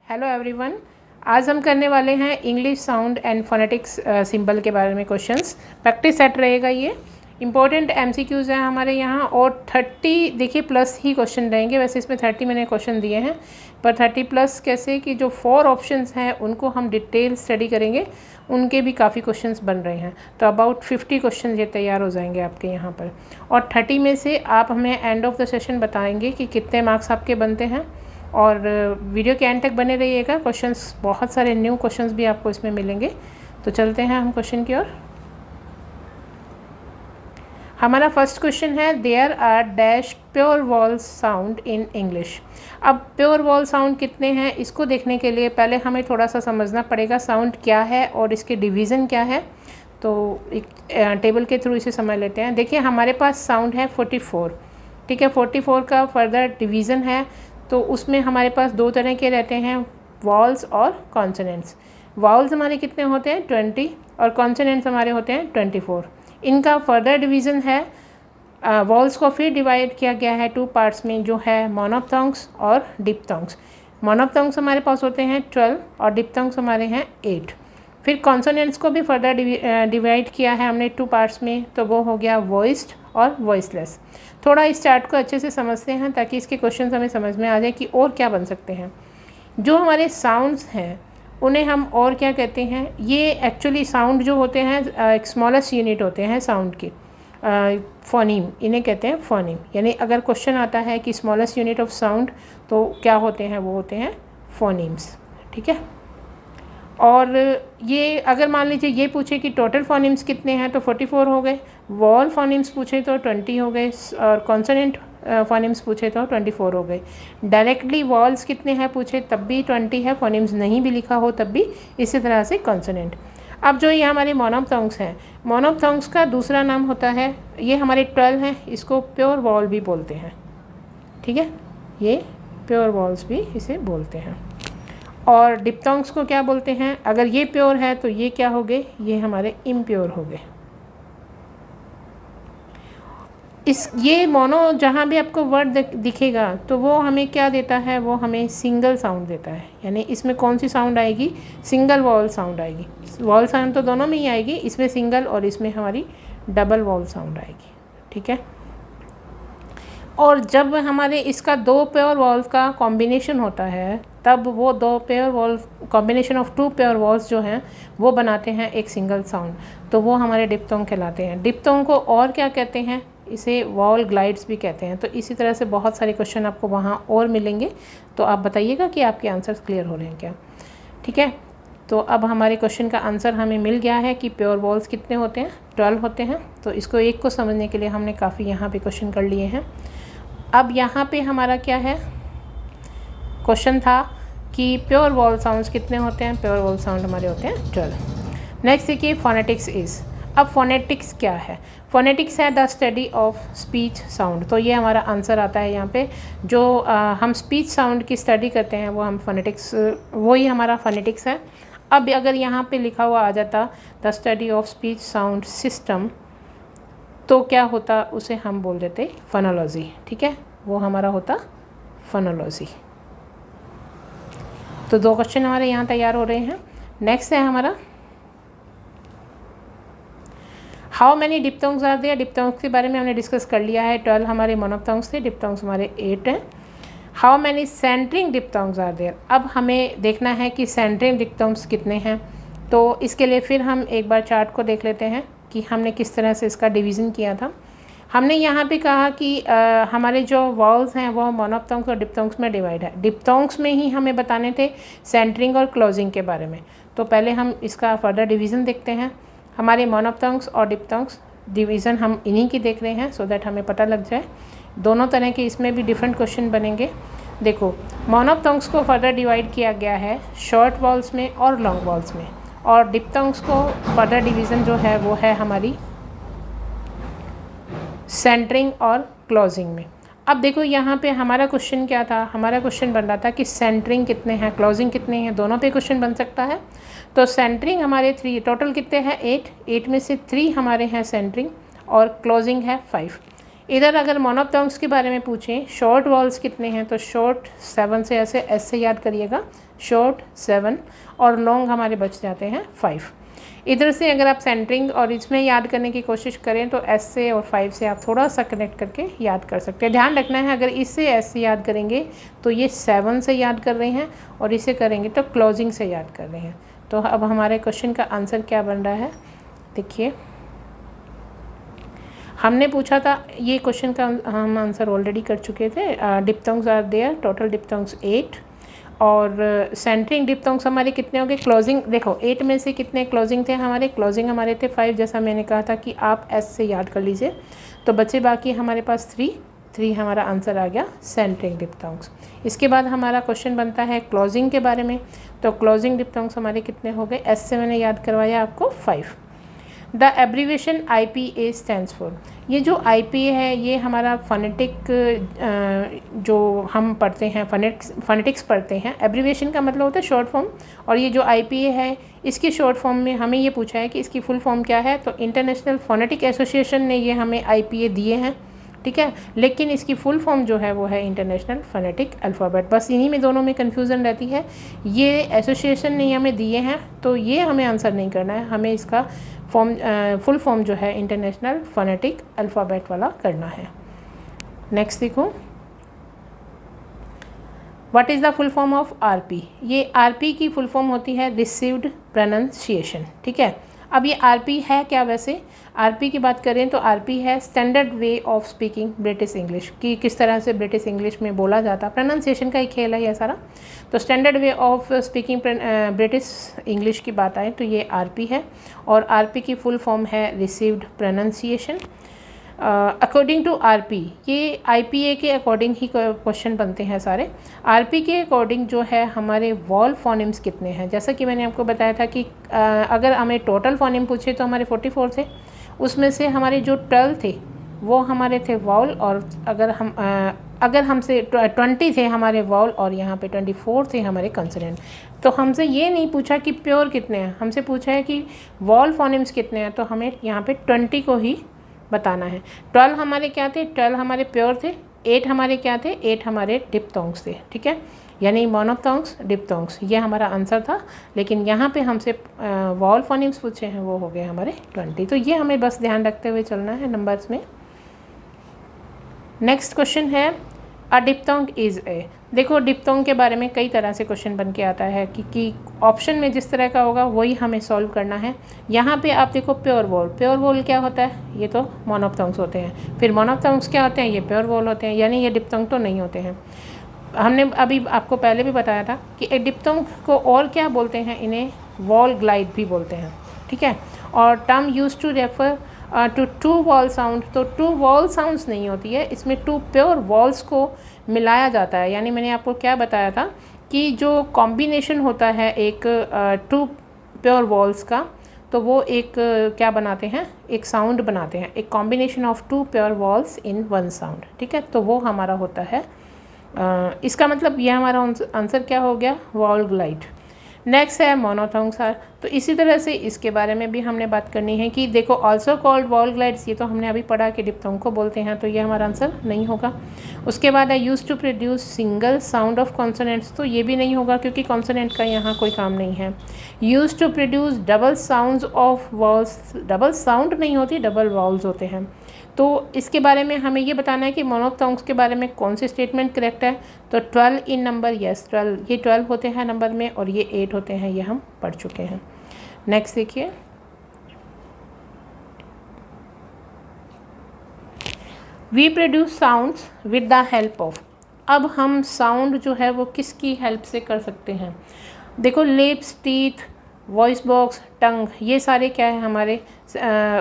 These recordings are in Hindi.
Hello everyone. आज हम करने वाले हैं English sound and phonetics symbol के बारे में क्वेश्चंस। प्रैक्टिस सेट रहेगा। ये इंपॉर्टेंट एमसीक्यूज़ हैं हमारे यहाँ और 30 देखिए प्लस ही क्वेश्चन रहेंगे। वैसे इसमें 30 मैंने क्वेश्चन दिए हैं, पर 30 प्लस कैसे कि जो 4 ऑप्शंस हैं उनको हम डिटेल स्टडी करेंगे, उनके भी काफ़ी क्वेश्चंस बन रहे हैं। तो अबाउट 50 क्वेश्चन ये तैयार हो जाएंगे आपके यहाँ पर, और 30 में से आप हमें एंड ऑफ द सेशन बताएंगे कि कितने मार्क्स आपके बनते हैं। और वीडियो के एंड तक बने रहिएगा। क्वेश्चंस बहुत सारे न्यू क्वेश्चंस भी आपको इसमें मिलेंगे। तो चलते हैं हम क्वेश्चन की ओर। हमारा फर्स्ट क्वेश्चन है, there are dash pure vowel sound in English. अब प्योर वॉल साउंड कितने हैं इसको देखने के लिए पहले हमें थोड़ा सा समझना पड़ेगा साउंड क्या है और इसके डिवीज़न क्या है। तो एक टेबल के थ्रू इसे समझ लेते हैं। देखिए हमारे पास साउंड है 44, ठीक है। 44 का फर्दर डिवीज़न है, तो उसमें हमारे पास दो तरह के रहते हैं, वॉल्स और कॉन्सोनेंट्स। वॉल्स हमारे कितने होते हैं 20 और कॉन्सोनेंट्स हमारे होते हैं 24। इनका फर्दर डिवीज़न है, वॉल्स को फिर डिवाइड किया गया है 2 पार्ट्स में, जो है मोनोप्थोंग्स और डिप्थोंग्स। मोनोप्थोंग्स हमारे पास होते हैं 12 और डिप्थोंग्स हमारे हैं 8। फिर कॉन्सोनेंट्स को भी फर्दर डिवाइड किया है हमने 2 पार्ट्स में, तो वो हो गया वॉइस्ड और वॉइसलेस। थोड़ा इस चार्ट को अच्छे से समझते हैं ताकि इसके क्वेश्चन हमें समझ में आ जाए कि और क्या बन सकते हैं। जो हमारे साउंड्स हैं उन्हें हम और क्या कहते हैं। ये एक्चुअली साउंड जो होते हैं एक स्मॉलेस्ट यूनिट होते हैं साउंड की, फोनीम इन्हें कहते हैं फोनीम। यानी अगर क्वेश्चन आता है कि स्मॉलेस्ट यूनिट ऑफ साउंड तो क्या होते हैं, वो होते हैं फोनीम्स, ठीक है। और ये अगर मान लीजिए ये पूछे कि टोटल फोनीम्स कितने हैं तो 44 हो गए, वॉल फोनीम्स पूछे तो 20 हो गए, और कॉन्सोनेंट फोनीम्स पूछे तो 24 हो गए। डायरेक्टली वॉल्स कितने हैं पूछे तब भी 20 है, फोनीम्स नहीं भी लिखा हो तब भी, इसी तरह से कॉन्सोनेंट। अब जो ये हमारे मोनोप्थोंग्स हैं, मोनोप्थोंग्स का दूसरा नाम होता है, ये हमारे 12 हैं, इसको प्योर वॉल भी बोलते हैं, ठीक है। ये प्योर वॉल्स भी इसे बोलते हैं। और डिप्थोंग्स को क्या बोलते हैं, अगर ये प्योर है तो ये क्या हो गए, ये हमारे इम्प्योर हो गए। ये मोनो जहाँ भी आपको वर्ड दिखेगा तो वो हमें क्या देता है, वो हमें सिंगल साउंड देता है। यानी इसमें कौन सी साउंड आएगी, सिंगल वॉल साउंड आएगी। वॉल साउंड तो दोनों में ही आएगी, इसमें सिंगल और इसमें हमारी डबल वॉल साउंड आएगी, ठीक है। और जब हमारे इसका 2 प्योर वॉल्स का कॉम्बिनेशन होता है तब वो 2 pure wall combination of 2 pure walls जो हैं वो बनाते हैं एक सिंगल साउंड, तो वो हमारे डिप्थोंग कहलाते हैं। डिप्थोंग को और क्या कहते हैं, इसे वॉल ग्लाइड्स भी कहते हैं। तो इसी तरह से बहुत सारे क्वेश्चन आपको वहाँ और मिलेंगे, तो आप बताइएगा कि आपके आंसर्स क्लियर हो रहे हैं क्या, ठीक है। तो अब हमारे क्वेश्चन का आंसर हमें मिल गया है कि प्योर वॉल्स कितने होते हैं, 12 होते हैं। तो इसको एक को समझने के लिए हमने काफ़ी यहाँ पे क्वेश्चन कर लिए हैं। अब यहाँ पे हमारा क्या है, क्वेश्चन था कि प्योर वॉल साउंड्स कितने होते हैं, प्योर वॉल साउंड हमारे होते हैं 12। नेक्स्ट देखिए फोनेटिक्स इज़। अब फोनेटिक्स क्या है, फोनेटिक्स है the study of speech sound. तो ये हमारा आंसर आता है यहाँ पे, जो हम स्पीच साउंड की स्टडी करते हैं वो हम फोनेटिक्स, वही हमारा फोनेटिक्स है। अब अगर यहाँ पे लिखा हुआ आ जाता the study of speech sound system, तो क्या होता, उसे हम बोल देते फोनोलॉजी, ठीक है। वो हमारा होता फोनोलॉजी। तो 2 क्वेश्चन हमारे यहाँ तैयार हो रहे हैं। नेक्स्ट है हमारा, how many diphthongs are there. Diphthongs के बारे में हमने डिस्कस कर लिया है, 12 हमारे मोनोप्थोंग्स थे, डिप्थोंग्स हमारे 8 हैं। How many centring diphthongs are there. अब हमें देखना है कि सेंटरिंग डिप्थोंग्स कितने हैं, तो इसके लिए फिर हम एक बार चार्ट को देख लेते हैं कि हमने किस तरह से इसका डिवीज़न किया था। हमने यहाँ पे कहा कि हमारे जो वॉल्स हैं वो मोनोप्थोंग्स और डिप्थोंग्स में डिवाइड है। डिप्थोंग्स में ही हमें बताने थे सेंटरिंग और क्लोजिंग के बारे में, तो पहले हम इसका फर्दर डिवीज़न देखते हैं। हमारे मोनोप्थोंग्स और डिप्थोंग्स डिवीज़न हम इन्हीं की देख रहे हैं, सो दैट हमें पता लग जाए। दोनों तरह के इसमें भी डिफरेंट क्वेश्चन बनेंगे। देखो मोनोप्थोंग्स को फर्दर डिवाइड किया गया है शॉर्ट वॉल्स में और लॉन्ग वॉल्स में, और डिप्थोंग्स को फर्दर डिवीज़न जो है वो है हमारी सेंटरिंग और क्लोजिंग में। अब देखो यहाँ पे हमारा क्वेश्चन क्या था, हमारा क्वेश्चन बन रहा था कि सेंटरिंग कितने हैं, क्लोजिंग कितने हैं, दोनों पे क्वेश्चन बन सकता है। तो सेंटरिंग हमारे 3, टोटल कितने हैं 8 में से 3 हमारे हैं सेंटरिंग और क्लोजिंग है 5। इधर अगर मोनोप्थोंग्स के बारे में पूछें शॉर्ट वॉल्स कितने हैं, तो शॉर्ट 7 से ऐसे याद करिएगा, शॉर्ट 7 और लॉन्ग हमारे बच जाते हैं 5। इधर से अगर आप सेंटरिंग और इसमें याद करने की कोशिश करें तो एस से और 5 से आप थोड़ा सा कनेक्ट करके याद कर सकते हैं। ध्यान रखना है, अगर इससे एस से याद करेंगे तो ये 7 से याद कर रहे हैं और इसे करेंगे तो क्लोजिंग से याद कर रहे हैं। तो अब हमारे क्वेश्चन का आंसर क्या बन रहा है, देखिए हमने पूछा था, ये क्वेश्चन का हम आंसर ऑलरेडी कर चुके थे। Diphthongs are there, total diphthongs 8 और सेंटरिंग डिप्थोंग्स हमारे कितने हो गए। क्लोजिंग देखो 8 में से कितने क्लोजिंग थे हमारे, क्लोजिंग हमारे थे 5, जैसा मैंने कहा था कि आप एस से याद कर लीजिए। तो बचे बाकी हमारे पास 3 हमारा आंसर आ गया सेंटरिंग डिप्थोंग्स। इसके बाद हमारा क्वेश्चन बनता है क्लोजिंग के बारे में। तो क्लोजिंग डिप्थोंग्स हमारे कितने हो गए, एस से मैंने याद करवाया आपको 5। The abbreviation IPA stands for, ये जो IPA है ये हमारा फोनेटिक जो हम पढ़ते हैं फोनेटिक्स पढ़ते हैं। एब्रीविएशन का मतलब होता है शॉर्ट फॉर्म, और ये जो IPA है इसकी शॉर्ट फॉर्म में हमें ये पूछा है कि इसकी फुल फॉर्म क्या है। तो इंटरनेशनल फोनेटिक एसोसिएशन ने ये हमें IPA दिए हैं, ठीक है, लेकिन इसकी फुल फॉर्म जो है वो है इंटरनेशनल फोनेटिक अल्फ़ाबेट। बस इन्हीं में दोनों में कन्फ्यूज़न रहती है। ये एसोसिएशन ने हमें दिए हैं तो ये हमें आंसर नहीं करना है, हमें इसका फुल फॉर्म जो है इंटरनेशनल फोनेटिक अल्फ़ाबेट वाला करना है। नेक्स्ट देखो, what is the full form of RP। ये RP की फुल फॉर्म होती है रिसीव्ड प्रोनाउंसिएशन, ठीक है। अब ये RP है क्या, वैसे RP की बात करें तो RP है standard way of speaking British English, कि किस तरह से ब्रिटिश इंग्लिश में बोला जाता, प्रोनाउंसिएशन का ही खेल है ये सारा। तो standard way of speaking British English की बात आए तो ये RP है, और RP की फुल फॉर्म है received pronunciation. According to RP, ये IPA के अकॉर्डिंग ही क्वेश्चन बनते हैं सारे। RP के अकॉर्डिंग जो है हमारे वॉल फोनिम्स कितने हैं, जैसा कि मैंने आपको बताया था कि अगर हमें टोटल फोनिम पूछे तो हमारे 44 थे, उसमें से हमारे जो 12 थे वो हमारे थे वॉल, और अगर हमसे 20 थे हमारे वॉल और यहाँ पे 24 थे हमारे कंसोनेंट। तो हमसे ये नहीं पूछा कि प्योर कितने हैं, हमसे पूछा है कि वॉल फोनिम्स कितने हैं, तो हमें यहाँ पे 20 को ही बताना है। 12 हमारे क्या थे, 12 हमारे प्योर थे, 8 हमारे क्या थे, 8 हमारे डिप्थोंग्स थे, ठीक है, यानी मोनोप्थोंग्स डिप्थोंग्स, ये हमारा आंसर था। लेकिन यहाँ पे हमसे वॉल फोनिम्स पूछे हैं, वो हो गए हमारे 20। तो ये हमें बस ध्यान रखते हुए चलना है नंबर्स में। नेक्स्ट क्वेश्चन है अ डिप्थोंग इज़ ए। देखो डिप्थोंग के बारे में कई तरह से क्वेश्चन बन के आता है कि ऑप्शन में जिस तरह का होगा वही हमें सॉल्व करना है। यहाँ पे आप देखो प्योर वॉल क्या होता है, ये तो मोनोप्थोंग्स होते हैं। फिर मोनोप्थोंग्स क्या होते हैं, ये प्योर वॉल होते हैं, यानी ये डिप्थोंग तो नहीं होते हैं। हमने अभी आपको पहले भी बताया था कि एक डिप्थोंग को और क्या बोलते हैं, इन्हें वॉल ग्लाइड भी बोलते हैं, ठीक है। और term use to refer to 2 vowel sound, तो 2 वॉल साउंड्स नहीं होती है, इसमें 2 प्योर वॉल्स को मिलाया जाता है। यानी मैंने आपको क्या बताया था कि जो कॉम्बिनेशन होता है एक 2 प्योर वॉल्स का, तो वो एक क्या बनाते हैं, एक साउंड बनाते हैं, एक combination of 2 pure walls in 1 sound, ठीक है। तो वो हमारा होता है इसका मतलब ये हमारा आंसर क्या हो गया, वॉल ग्लाइड। नेक्स्ट है मोनोथोंग्स आर, तो इसी तरह से इसके बारे में भी हमने बात करनी है कि देखो ऑल्सो कॉल्ड वॉल ग्लाइड्स, ये तो हमने अभी पढ़ा कि डिप्थोंग को बोलते हैं, तो ये हमारा आंसर नहीं होगा। उसके बाद है use to produce single sound of consonants, तो ये भी नहीं होगा क्योंकि कॉन्सोनेंट का यहाँ कोई काम नहीं है। Use to produce double sounds of vowels, double sound नहीं होती, डबल वॉल्स होते हैं। तो इसके बारे में हमें ये बताना है कि मोनोप्थोंग्स के बारे में कौन सी स्टेटमेंट करेक्ट है। तो 12 इन नंबर, यस 12, ये 12 होते हैं नंबर में और ये 8 होते हैं, ये हम पढ़ चुके हैं। नेक्स्ट देखिए, we produce sounds with the help of. अब हम साउंड जो है वो किसकी हेल्प से कर सकते हैं। देखो लिप्स, टीथ, वॉइस बॉक्स, टंग, ये सारे क्या है हमारे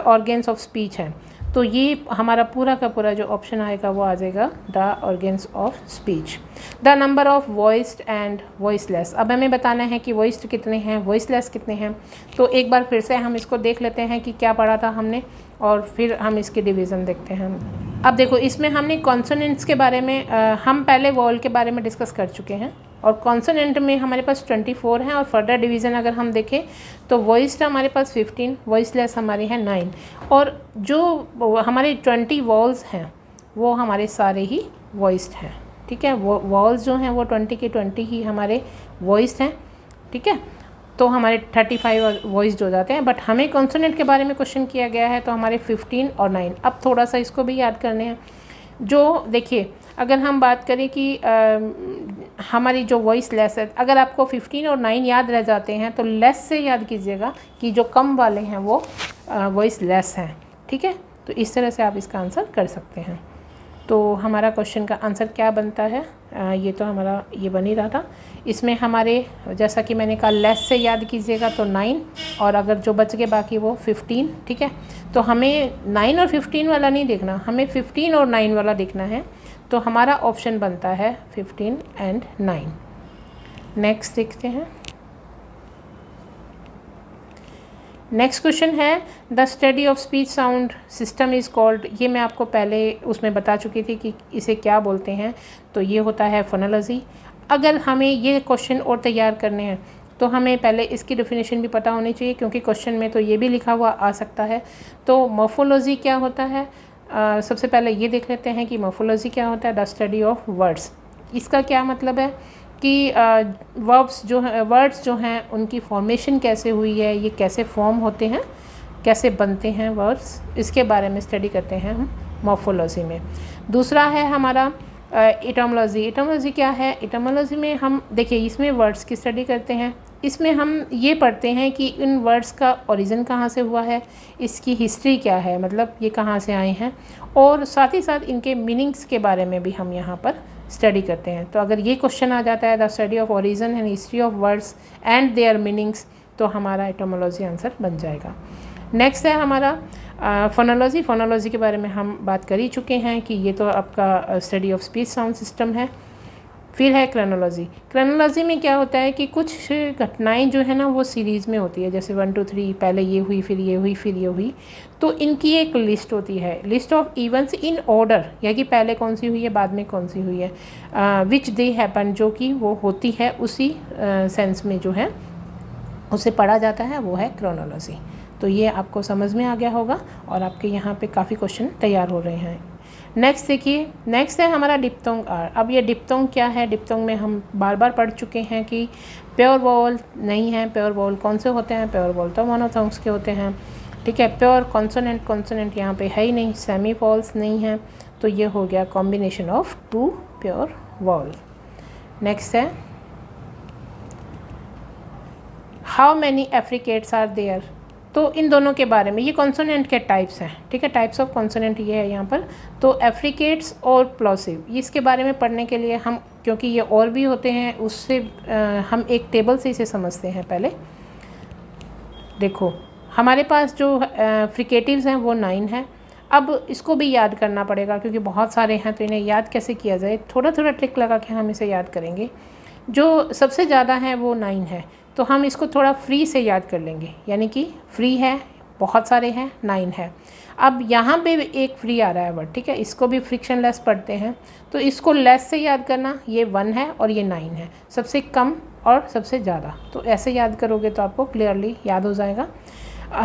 ऑर्गेन्स ऑफ स्पीच हैं। तो ये हमारा पूरा का पूरा जो ऑप्शन आएगा वो आ जाएगा the organs of speech. The number of voiced and voiceless, अब हमें बताना है कि वॉइस्ड कितने हैं, वॉइसलेस कितने हैं। तो एक बार फिर से हम इसको देख लेते हैं कि क्या पढ़ा था हमने, और फिर हम इसके डिवीज़न देखते हैं। अब देखो इसमें हमने कॉन्सोनेंट्स के बारे में हम पहले वॉल के बारे में डिस्कस कर चुके हैं, और कॉन्सोनेंट में हमारे पास 24 हैं, और फर्दर डिवीज़न अगर हम देखें तो वॉइस्ड हमारे पास 15, वॉइसलेस हमारे हैं 9, और जो हमारे 20 वॉल्स हैं वो हमारे सारे ही वॉइस्ड हैं, ठीक है। वो वॉल्स जो हैं वो 20 के 20 ही हमारे वॉइस हैं, ठीक है, तो हमारे 35 वॉइस हो जाते हैं। बट हमें कॉन्सोनेंट के बारे में क्वेश्चन किया गया है, तो हमारे 15 और 9। अब थोड़ा सा इसको भी याद करने हैं। जो देखिए, अगर हम बात करें कि हमारी जो वॉइस लेस है, अगर आपको 15 और 9 याद रह जाते हैं तो लेस से याद कीजिएगा कि जो कम वाले हैं वो वॉइस लेस हैं, ठीक है। तो इस तरह से आप इसका आंसर कर सकते हैं। तो हमारा क्वेश्चन का आंसर क्या बनता है, ये तो हमारा ये बन ही रहा था। इसमें हमारे, जैसा कि मैंने कहा, लेस से याद कीजिएगा तो 9, और अगर जो बच गए बाकी वो 15, ठीक है। तो हमें 9 और 15 वाला नहीं देखना, हमें 15 और 9 वाला देखना है। तो हमारा ऑप्शन बनता है 15 एंड 9। नेक्स्ट देखते हैं। नेक्स्ट क्वेश्चन है, the study of speech sound system is called. ये मैं आपको पहले उसमें बता चुकी थी कि इसे क्या बोलते हैं। तो ये होता है फोनोलॉजी। अगर हमें ये क्वेश्चन और तैयार करने हैं तो हमें पहले इसकी डेफिनेशन भी पता होनी चाहिए, क्योंकि क्वेश्चन में तो ये भी लिखा हुआ आ सकता है। तो मॉर्फोलॉजी क्या होता है, सबसे पहले ये देख लेते हैं कि मॉर्फोलॉजी क्या होता है। द स्टडी ऑफ वर्ड्स, इसका क्या मतलब है कि वर्ड्स जो हैं उनकी फॉर्मेशन कैसे हुई है, ये कैसे फॉर्म होते हैं, कैसे बनते हैं वर्ड्स, इसके बारे में स्टडी करते हैं हम मॉर्फोलॉजी में। दूसरा है हमारा एटोमोलॉजी। एटोमोलॉजी क्या है, एटोमोलॉजी में हम देखिए, इसमें वर्ड्स की स्टडी करते हैं। इसमें हम ये पढ़ते हैं कि इन वर्ड्स का ओरिजिन कहाँ से हुआ है, इसकी हिस्ट्री क्या है, मतलब ये कहाँ से आए हैं, और साथ ही साथ इनके मीनिंग्स के बारे में भी हम यहाँ पर स्टडी करते हैं। तो अगर ये क्वेश्चन आ जाता है, the study of origin and history of words and there meanings, तो हमारा एटोमोलॉजी आंसर बन जाएगा। नेक्स्ट है हमारा फोनोलॉजी। फोनोलॉजी के बारे में हम बात कर ही चुके हैं कि ये तो आपका study of speech sound system है। फिर है क्रोनोलॉजी। क्रोनोलॉजी में क्या होता है कि कुछ घटनाएं जो है ना वो सीरीज़ में होती है, जैसे 1 2 3, पहले ये हुई, फिर ये हुई, फिर ये हुई। तो इनकी एक लिस्ट होती है, list of events in order, या कि पहले कौन सी हुई है, बाद में कौन सी हुई है, विच दे हैपन, जो कि वो होती है उसी सेंस में जो है उसे पढ़ा जाता है, वो है क्रोनोलॉजी। तो ये आपको समझ में आ गया होगा और आपके यहाँ पे काफ़ी क्वेश्चन तैयार हो रहे हैं। नेक्स्ट देखिए, नेक्स्ट है हमारा डिप्थोंग आर। अब ये डिप्थोंग क्या है, डिप्थोंग में हम बार बार पढ़ चुके हैं कि प्योर वॉवल नहीं है। प्योर वॉवल कौन से होते हैं, प्योर वॉवल तो मोनोथोंग्स के होते हैं, ठीक है। प्योर कॉन्सोनेंट, कॉन्सोनेंट यहाँ पे है ही नहीं, सेमी वॉवल्स नहीं है। तो ये हो गया combination of 2 pure vowel. Next है, how many affricates are there. तो इन दोनों के बारे में, ये कॉन्सोनेंट के टाइप्स हैं, ठीक है, टाइप्स ऑफ कॉन्सोनेंट ये है यहाँ पर। तो एफ्रिकेट्स और प्लॉसिव, इसके बारे में पढ़ने के लिए हम, क्योंकि ये और भी होते हैं, उससे हम एक टेबल से इसे समझते हैं। पहले देखो, हमारे पास जो फ्रिकेटिव्स हैं वो 9 हैं। अब इसको भी याद करना पड़ेगा क्योंकि बहुत सारे हैं, तो इन्हें याद कैसे किया जाए, थोड़ा थोड़ा ट्रिक लगा के हम इसे याद करेंगे। जो सबसे ज़्यादा है वो 9 है, तो हम इसको थोड़ा फ्री से याद कर लेंगे, यानी कि फ्री है, बहुत सारे हैं, 9 है। अब यहाँ पे एक फ्री आ रहा है वर्ड, ठीक है, इसको भी फ्रिक्शन लेस पढ़ते हैं। तो इसको लेस से याद करना, ये 1 है और ये 9 है, सबसे कम और सबसे ज़्यादा। तो ऐसे याद करोगे तो आपको क्लियरली याद हो जाएगा।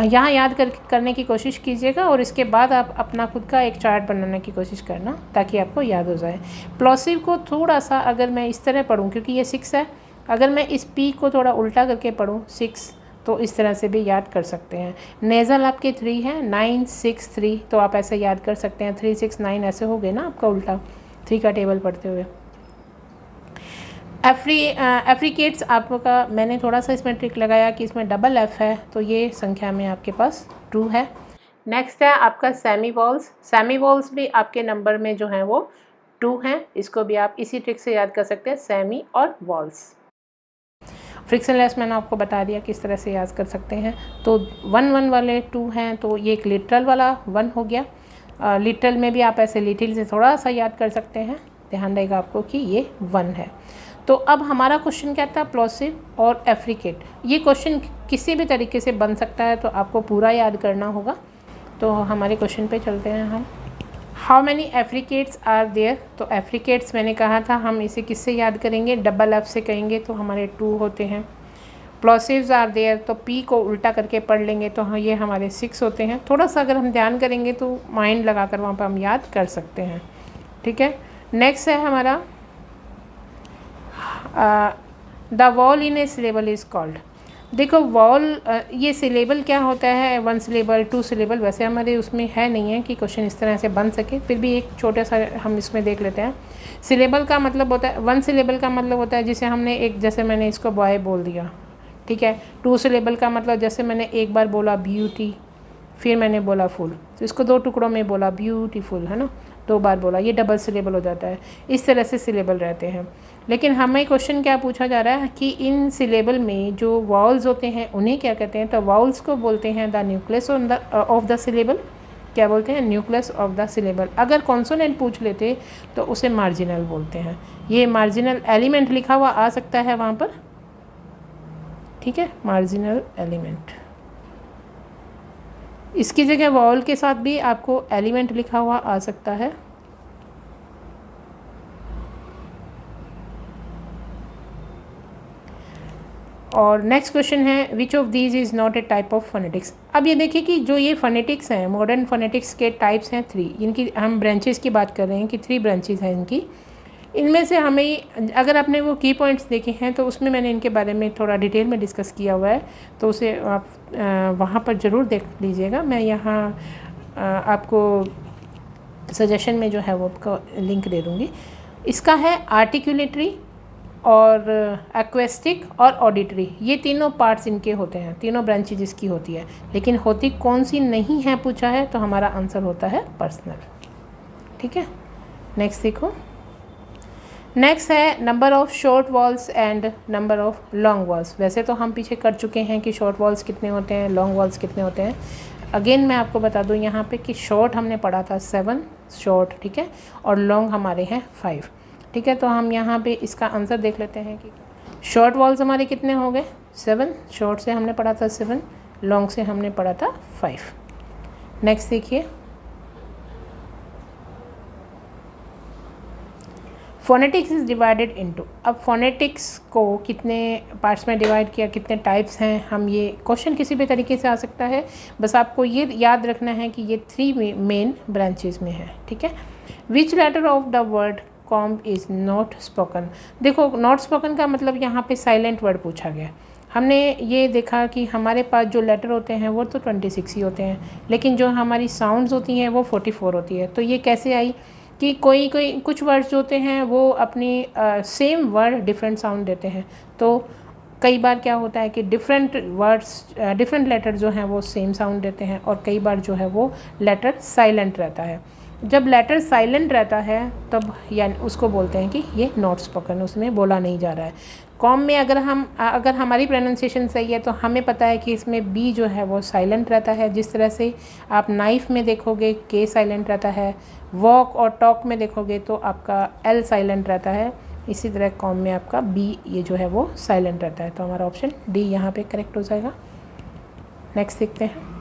यहाँ याद करने की कोशिश कीजिएगा और इसके बाद आप अपना खुद का एक चार्ट बनाने की कोशिश करना ताकि आपको याद हो जाए। प्लॉसिव को थोड़ा सा अगर मैं इस तरह पढ़ूँ, क्योंकि ये 6 है, अगर मैं इस पी को थोड़ा उल्टा करके पढ़ूँ 6, तो इस तरह से भी याद कर सकते हैं। नेज़ल आपके 3 है, 9 6 3, तो आप ऐसे याद कर सकते हैं। 3 6 9 ऐसे हो गए ना आपका उल्टा 3 का टेबल पढ़ते हुए। एफ्रिकेट्स आपका, मैंने थोड़ा सा इसमें ट्रिक लगाया कि इसमें डबल एफ है, तो ये संख्या में आपके पास 2 है। नेक्स्ट है आपका सेमी वॉल्स। सेमी वॉल्स भी आपके नंबर में जो हैं वो 2 हैं, इसको भी आप इसी ट्रिक से याद कर सकते हैं, सेमी और वॉल्स। फ्रिक्शन लेस मैंने आपको बता दिया किस तरह से याद कर सकते हैं। तो 1 1 वाले 2 हैं, तो ये एक लिटरल वाला 1 हो गया। लिटरल में भी आप ऐसे लिटिल से थोड़ा सा याद कर सकते हैं, ध्यान देगा आपको कि ये 1 है। तो अब हमारा क्वेश्चन क्या था, प्लॉसिव और एफ्रिकेट। ये क्वेश्चन किसी भी तरीके से बन सकता है, तो आपको पूरा याद करना होगा। तो हमारे क्वेश्चन पे चलते हैं हम। How many affricates are there. तो एफ्रिकेट्स मैंने कहा था हम इसे किससे याद करेंगे, डबल एफ से कहेंगे, तो हमारे 2 होते हैं। प्लॉसिव्स आर देयर, तो पी को उल्टा करके पढ़ लेंगे, तो हाँ ये हमारे 6 होते हैं। थोड़ा सा अगर हम ध्यान करेंगे तो माइंड लगाकर वहाँ पर हम याद कर सकते हैं, ठीक है। नेक्स्ट है हमारा the wall in A syllable is called. देखो वॉल ये सिलेबल क्या होता है, 1 सिलेबल 2 सिलेबल, वैसे हमारे उसमें है नहीं है कि क्वेश्चन इस तरह से बन सके, फिर भी एक छोटा सा हम इसमें देख लेते हैं। सिलेबल का मतलब होता है 1 सिलेबल का मतलब होता है जिसे हमने एक, जैसे मैंने इसको बॉय बोल दिया, ठीक है। 2 सिलेबल का मतलब जैसे मैंने एक बार बोला ब्यूटी, फिर मैंने बोला फुल, तो इसको 2 टुकड़ों में बोला ब्यूटीफुल, है ना, 2 बार बोला, ये डबल सिलेबल हो जाता है। इस तरह से सिलेबल रहते हैं। लेकिन हमें क्वेश्चन क्या पूछा जा रहा है कि इन सिलेबल में जो वाउल्स होते हैं उन्हें क्या कहते हैं, तो वाउल्स को बोलते हैं the nucleus of the syllable. क्या बोलते हैं, न्यूक्लियस ऑफ द सिलेबल। अगर कॉन्सोनेंट पूछ लेते तो उसे मार्जिनल बोलते हैं। ये मार्जिनल एलिमेंट लिखा हुआ आ सकता है वहाँ पर, ठीक है, मार्जिनल एलिमेंट। इसकी जगह वाउल के साथ भी आपको एलिमेंट लिखा हुआ आ सकता है। और नेक्स्ट क्वेश्चन है which of these is not a type of phonetics. अब ये देखिए कि जो ये फोनेटिक्स हैं, मॉडर्न फोनेटिक्स के टाइप्स हैं 3, इनकी हम ब्रांचेस की बात कर रहे हैं कि 3 ब्रांचेस हैं इनकी। इनमें से हमें, अगर आपने वो की पॉइंट्स देखे हैं तो उसमें मैंने इनके बारे में थोड़ा डिटेल में डिस्कस किया हुआ है, तो उसे आप वहाँ पर ज़रूर देख लीजिएगा। मैं यहाँ आपको सजेशन में जो है वो आपको लिंक दे दूँगी। इसका है आर्टिकुलेटरी और एक्वेस्टिक और ऑडिटरी, ये तीनों पार्ट्स इनके होते हैं, तीनों ब्रांचेज इसकी होती है। लेकिन होती कौन सी नहीं है पूछा है, तो हमारा आंसर होता है पर्सनल, ठीक है। नेक्स्ट देखो, नेक्स्ट है number of short walls and number of long walls. वैसे तो हम पीछे कर चुके हैं कि शॉर्ट वॉल्स कितने होते हैं, लॉन्ग वॉल्स कितने होते हैं। अगेन मैं आपको बता दूं यहाँ पे कि शॉर्ट हमने पढ़ा था 7 शॉर्ट, ठीक है, और लॉन्ग हमारे हैं 5, ठीक है। तो हम यहाँ पे इसका आंसर देख लेते हैं कि शॉर्ट वॉल्स हमारे कितने हो गए 7, शॉर्ट से हमने पढ़ा था 7, लॉन्ग से हमने पढ़ा था 5। नेक्स्ट देखिए, फोनेटिक्स इज़ डिवाइडेड इनटू। अब फोनेटिक्स को कितने पार्ट्स में डिवाइड किया, कितने टाइप्स हैं, हम ये क्वेश्चन किसी भी तरीके से आ सकता है। बस आपको ये याद रखना है कि ये 3 मेन ब्रांचेस में है, ठीक है। Which letter of the word comb is not spoken. देखो नॉट स्पोकन का मतलब यहाँ पे साइलेंट वर्ड पूछा गया। हमने ये देखा कि हमारे पास जो लेटर होते हैं वो तो 26 ही होते हैं, लेकिन जो हमारी साउंड्स होती हैं वो 44 होती है। तो ये कैसे आई कि कोई कुछ वर्ड्स जो होते हैं वो अपनी सेम वर्ड डिफरेंट साउंड देते हैं। तो कई बार क्या होता है कि डिफरेंट वर्ड्स, डिफरेंट लेटर जो हैं वो सेम साउंड देते हैं, और कई बार जो है वो लेटर साइलेंट रहता है। जब लेटर साइलेंट रहता है तब यानी उसको बोलते हैं कि ये नॉट स्पोकन, उसमें बोला नहीं जा रहा है। कॉम में अगर हमारी प्रोनाउंसिएशन सही है तो हमें पता है कि इसमें बी जो है वो साइलेंट रहता है। जिस तरह से आप नाइफ में देखोगे के साइलेंट रहता है, वॉक और टॉक में देखोगे तो आपका एल साइलेंट रहता है, इसी तरह कॉम में आपका बी ये जो है वो साइलेंट रहता है। तो हमारा ऑप्शन डी यहाँ पे करेक्ट हो जाएगा। नेक्स्ट देखते हैं,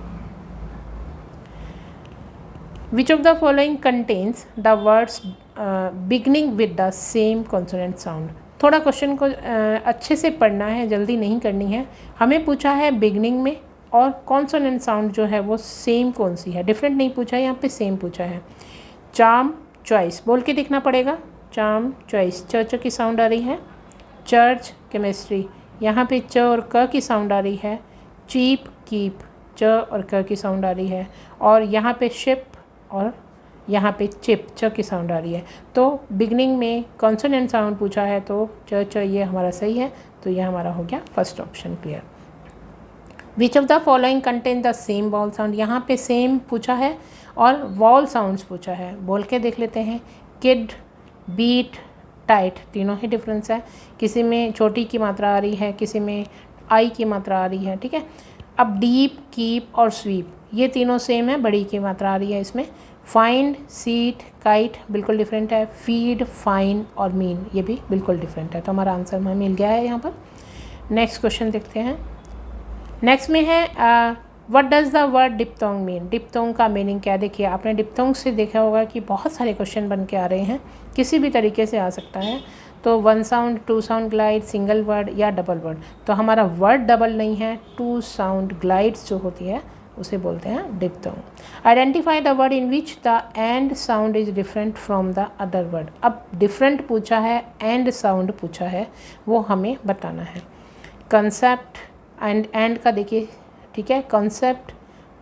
which of the following contains the words beginning with the same consonant sound. थोड़ा क्वेश्चन को अच्छे से पढ़ना है, जल्दी नहीं करनी है। हमें पूछा है बिगनिंग में और कॉन्सोनेंट साउंड जो है वो सेम कौन सी है, डिफरेंट नहीं पूछा है, यहाँ पे सेम पूछा है। चार्म चॉइस बोल के देखना पड़ेगा, चार्म चॉइस, च की साउंड आ रही है। चर्च केमिस्ट्री, यहाँ पे च और क की साउंड आ रही है। चीप कीप, च और क की साउंड आ रही है। और यहाँ पे शिप और यहाँ पे चिप, च की साउंड आ रही है। तो बिगनिंग में कॉन्सोनेंट साउंड पूछा है तो च ये हमारा सही है, तो ये हमारा हो गया first option clear. Which of the following contain the same wall sound, यहाँ पे सेम पूछा है और वॉल साउंड्स पूछा है, बोल के देख लेते हैं। किड, बीट, टाइट, तीनों ही डिफरेंस है। किसी में छोटी की मात्रा आ रही है, किसी में आई की मात्रा आ रही है, ठीक है। अब डीप, कीप और स्वीप ये तीनों सेम है, बड़ी की मात्रा आ रही है इसमें। फाइंड, सीट, काइट बिल्कुल डिफरेंट है। फीड, फाइन और मीन ये भी बिल्कुल डिफरेंट है। तो हमारा आंसर हमें मिल गया है यहाँ पर। नेक्स्ट क्वेश्चन देखते हैं। नेक्स्ट में है what does the word diphthong mean. Diphthong का मीनिंग क्या है, देखिए आपने डिप्थोंग से देखा होगा कि बहुत सारे क्वेश्चन बन के आ रहे हैं, किसी भी तरीके से आ सकता है। तो 1 sound, 2 sound glide, single word या डबल वर्ड। तो हमारा वर्ड डबल नहीं है, 2 साउंड ग्लाइड्स जो होती है उसे बोलते हैं diphthong. Identify the word in which the end sound is different from the other word. अब डिफरेंट पूछा है, एंड साउंड पूछा है, वो हमें बताना है। कंसेप्ट एंड का देखिए, ठीक है, कंसेप्ट,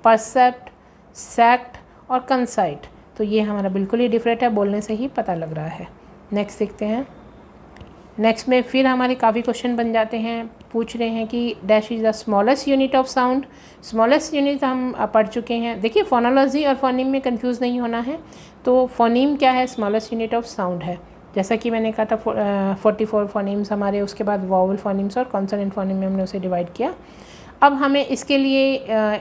परसेप्ट, सैक्ट और कंसाइट, तो ये हमारा बिल्कुल ही डिफरेंट है, बोलने से ही पता लग रहा है। नेक्स्ट देखते हैं। नेक्स्ट में फिर हमारे काफ़ी क्वेश्चन बन जाते हैं, पूछ रहे हैं कि dash is the smallest unit of sound. Smallest unit हम पढ़ चुके हैं। देखिए फोनोलॉजी और फोनीम में कंफ्यूज नहीं होना है। तो फोनीम क्या है, स्मॉलेस्ट यूनिट ऑफ साउंड है। जैसा कि मैंने कहा था 44 फोनीम्स हमारे, उसके बाद वॉवल फोनीम्स और कॉन्सोनेंट फोनीम में हमने उसे डिवाइड किया। अब हमें इसके लिए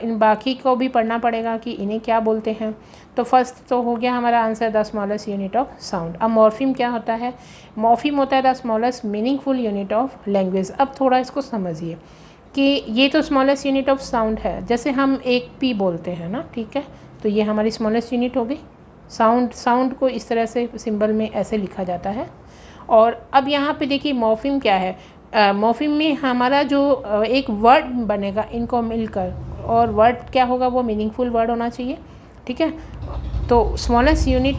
इन बाकी को भी पढ़ना पड़ेगा कि इन्हें क्या बोलते हैं। तो फर्स्ट तो हो गया हमारा answer the smallest unit of sound. अब मॉर्फिम क्या होता है, मॉर्फिम होता है the smallest meaningful unit of language. अब थोड़ा इसको समझिए कि ये तो स्मॉलेस्ट यूनिट ऑफ साउंड है, जैसे हम एक पी बोलते हैं ना, ठीक है, तो ये हमारी स्मॉलेस्ट यूनिट हो गई। साउंड को इस तरह से सिंबल में ऐसे लिखा जाता है। और अब यहाँ पे देखिए मॉर्फिम क्या है, मॉर्फिम में हमारा जो एक वर्ड बनेगा इनको मिलकर, और वर्ड क्या होगा, वो मीनिंगफुल वर्ड होना चाहिए, ठीक है। तो स्मॉलेस्ट यूनिट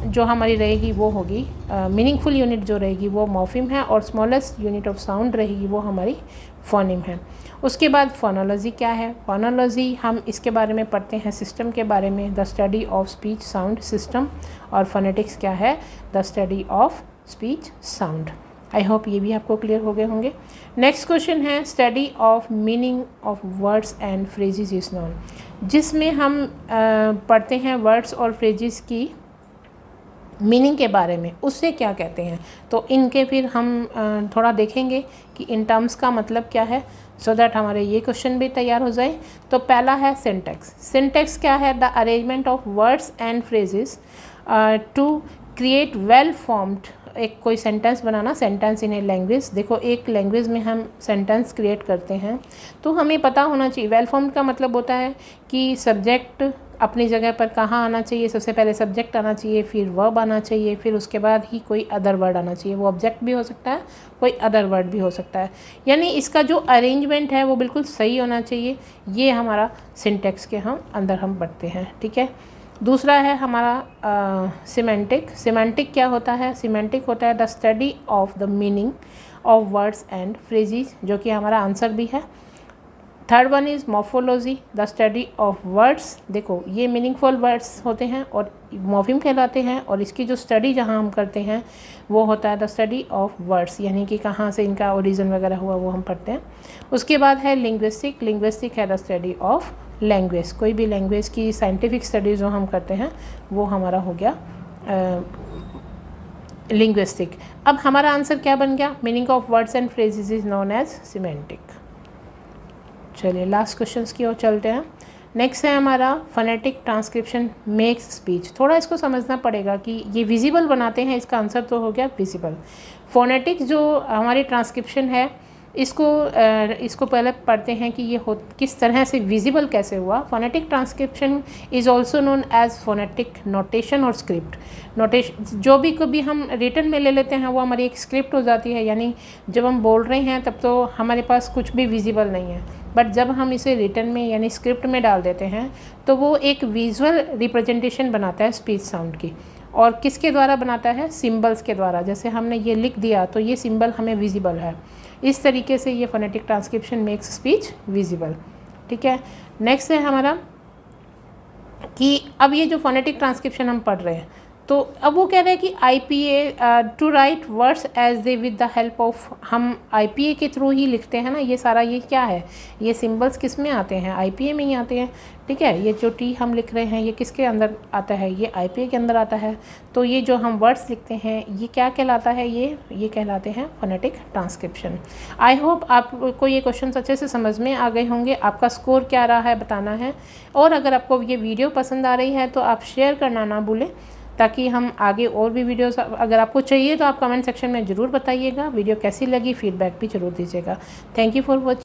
जो हमारी रहेगी वो होगी मीनिंगफुल यूनिट जो रहेगी वो मॉर्फिम है, और स्मॉलेस्ट यूनिट ऑफ साउंड रहेगी वो हमारी फोनिम है। उसके बाद फोनोलॉजी क्या है, फोनोलॉजी हम इसके बारे में पढ़ते हैं सिस्टम के बारे में, the study of speech sound system. और फोनेटिक्स क्या है, the study of speech sound. I hope ये भी आपको क्लियर हो गए होंगे। नेक्स्ट क्वेश्चन है study of meaning of words and phrases is known, जिसमें हम पढ़ते हैं वर्ड्स और फ्रेजेस की मीनिंग के बारे में, उससे क्या कहते हैं। तो इनके फिर हम थोड़ा देखेंगे कि इन टर्म्स का मतलब क्या है, सो दैट हमारे ये क्वेश्चन भी तैयार हो जाए। तो पहला है सिंटैक्स। सिंटैक्स क्या है, the arrangement of words and phrases to create well formed, एक कोई सेंटेंस बनाना, सेंटेंस इन ए लैंग्वेज। देखो एक लैंग्वेज में हम सेंटेंस क्रिएट करते हैं तो हमें पता होना चाहिए, वेल फॉर्म्ड का मतलब होता है कि सब्जेक्ट अपनी जगह पर कहाँ आना चाहिए, सबसे पहले सब्जेक्ट आना चाहिए, फिर वर्ब आना चाहिए, फिर उसके बाद ही कोई अदर वर्ड आना चाहिए। वो ऑब्जेक्ट भी हो सकता है, कोई अदर वर्ड भी हो सकता है, यानी इसका जो अरेंजमेंट है वो बिल्कुल सही होना चाहिए। ये हमारा सिंटैक्स के हम अंदर हम पढ़ते हैं, ठीक है। दूसरा है हमारा सिमेंटिक। सिमेंटिक क्या होता है, सिमेंटिक होता है the study of the meaning of words and phrases, जो कि हमारा आंसर भी है। Third one is morphology, the study of words. देखो ये मीनिंगफुल वर्ड्स होते हैं और मॉर्फिम कहलाते हैं, और इसकी जो स्टडी जहाँ हम करते हैं वो होता है द स्टडी ऑफ वर्ड्स, यानी कि कहाँ से इनका ओरिजिन वगैरह हुआ वो हम पढ़ते हैं। उसके बाद है लिंग्विस्टिक। लिंग्विस्टिक है द स्टडी ऑफ लैंग्वेज, कोई भी लैंग्वेज की साइंटिफिक स्टडी जो हम करते हैं वो हमारा हो गया लिंग्विस्टिक। अब हमारा आंसर क्या बन गया, meaning of words and phrases is known as semantic. चलिए लास्ट क्वेश्चंस की ओर चलते हैं। नेक्स्ट है हमारा फोनेटिक ट्रांसक्रिप्शन मेक्स स्पीच। थोड़ा इसको समझना पड़ेगा कि ये विजिबल बनाते हैं, इसका आंसर तो हो गया विजिबल। फोनेटिक जो हमारी ट्रांसक्रिप्शन है इसको पहले पढ़ते हैं कि ये किस तरह से विजिबल कैसे हुआ। Phonetic transcription is also known as phonetic notation or script. Notation जो भी कभी हम रिटन में ले लेते हैं वो हमारी एक स्क्रिप्ट हो जाती है, यानी जब हम बोल रहे हैं तब तो हमारे पास कुछ भी विजिबल नहीं है, बट जब हम इसे रिटन में यानी स्क्रिप्ट में डाल देते हैं तो वो एक विजुअल रिप्रेजेंटेशन बनाता है स्पीच साउंड की। और किसके द्वारा बनाता है, सिंबल्स के द्वारा। जैसे हमने ये लिख दिया तो ये सिंबल हमें विजिबल है, इस तरीके से ये phonetic transcription makes speech visible, ठीक है। नेक्स्ट है हमारा कि अब ये जो फोनेटिक ट्रांसक्रिप्शन हम पढ़ रहे हैं तो अब वो कह रहे हैं कि IPA to write words as they with the help of, हम IPA के थ्रू ही लिखते हैं ना, ये सारा ये क्या है, ये सिंबल्स किस में आते हैं, IPA में ही आते हैं, ठीक है। ये जो टी हम लिख रहे हैं ये किसके अंदर आता है, ये IPA के अंदर आता है। तो ये जो हम वर्ड्स लिखते हैं ये क्या कहलाता है, ये कहलाते हैं फोनेटिक ट्रांसक्रिप्शन। आई होप आपको ये क्वेश्चन अच्छे से समझ में आ गए होंगे। आपका स्कोर क्या रहा है बताना है, और अगर आपको ये वीडियो पसंद आ रही है तो आप शेयर करना ना भूलें, ताकि हम आगे और भी वीडियोस अगर आपको चाहिए तो आप कमेंट सेक्शन में ज़रूर बताइएगा। वीडियो कैसी लगी फीडबैक भी ज़रूर दीजिएगा। Thank you for watching.